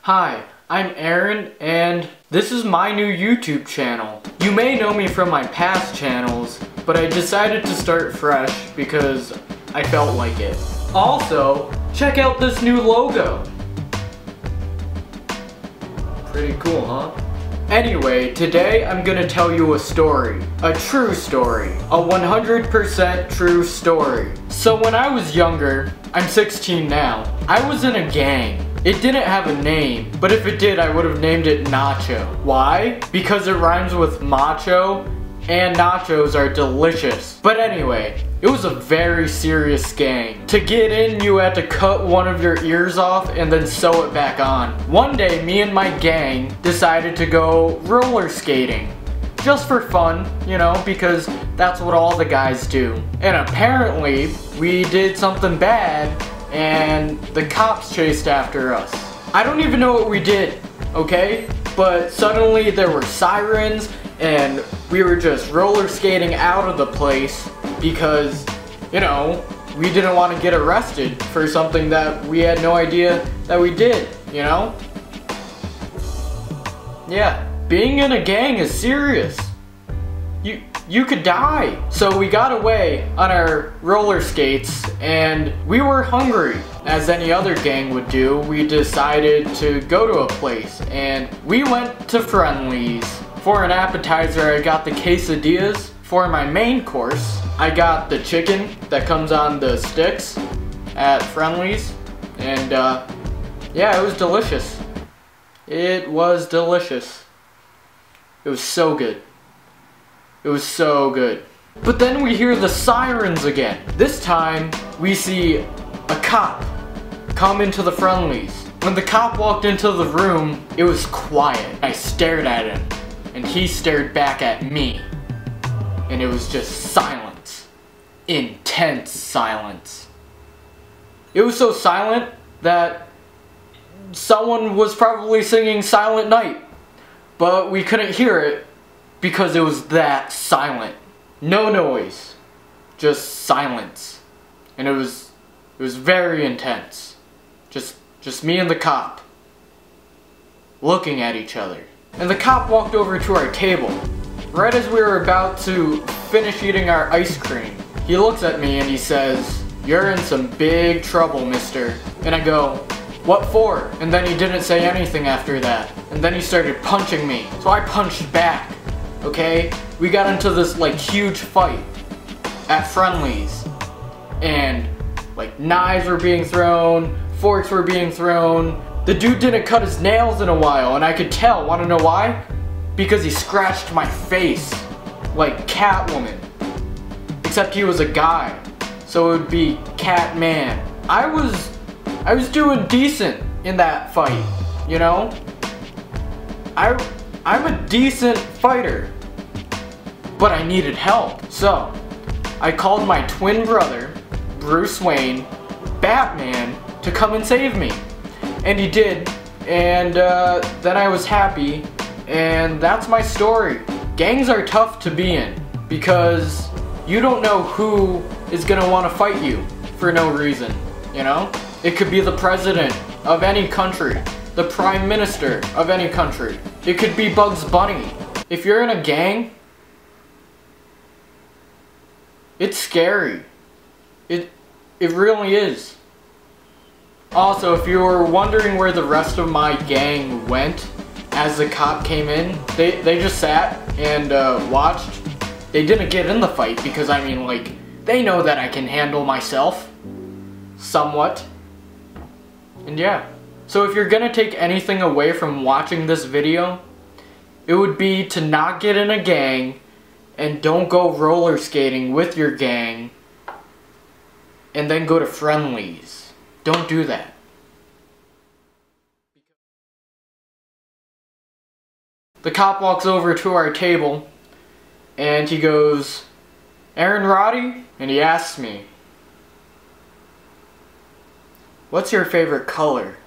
Hi, I'm Aaron, and this is my new YouTube channel. You may know me from my past channels, but I decided to start fresh because I felt like it. Also, check out this new logo. Pretty cool, huh? Anyway, today I'm gonna tell you a story. A true story. A 100% true story. So when I was younger, I'm 16 now, I was in a gang. It didn't have a name, but if it did, I would have named it Nacho. Why? Because it rhymes with macho, and nachos are delicious. But anyway, it was a very serious gang. To get in, you had to cut one of your ears off and then sew it back on. One day, me and my gang decided to go roller skating. Just for fun, you know, because that's what all the guys do. And apparently, we did something bad, and the cops chased after us. I don't even know what we did, okay? But suddenly there were sirens, and we were just roller skating out of the place because, you know, we didn't want to get arrested for something that we had no idea that we did, you know? Yeah, being in a gang is serious. You could die. So we got away on our roller skates and we were hungry. As any other gang would do, we decided to go to a place and we went to Friendly's. For an appetizer, I got the quesadillas. For my main course, I got the chicken that comes on the sticks at Friendly's. And yeah, it was delicious. It was delicious. It was so good. It was so good. But then we hear the sirens again. This time, we see a cop come into the Friendly's. When the cop walked into the room, it was quiet. I stared at him, and he stared back at me. And it was just silence. Intense silence. It was so silent that someone was probably singing Silent Night. But we couldn't hear it because it was that silent. No noise. Just silence. And it was very intense. Just me and the cop looking at each other. And the cop walked over to our table. Right as we were about to finish eating our ice cream, he looks at me and he says, "You're in some big trouble, mister." And I go, "What for?" And then he didn't say anything after that. And then he started punching me. So I punched back. Okay? We got into this like huge fight at Friendly's. And like knives were being thrown, forks were being thrown. The dude didn't cut his nails in a while, and I could tell. Wanna know why? Because he scratched my face like Catwoman. Except he was a guy, so it would be Catman. I was doing decent in that fight, you know? I'm a decent fighter, but I needed help. So, I called my twin brother, Bruce Wayne, Batman, to come and save me. And he did, and then I was happy, and that's my story. Gangs are tough to be in, because you don't know who is gonna want to fight you for no reason, you know? It could be the president of any country, the prime minister of any country. It could be Bugs Bunny. If you're in a gang, it's scary. It really is. Also, if you were wondering where the rest of my gang went as the cop came in, they just sat and watched. They didn't get in the fight because, I mean, like, they know that I can handle myself. Somewhat. And yeah. So if you're gonna take anything away from watching this video, it would be to not get in a gang and don't go roller skating with your gang and then go to Friendly's. Don't do that. The cop walks over to our table and he goes, "Aaron Roddy?" And he asks me, "What's your favorite color?"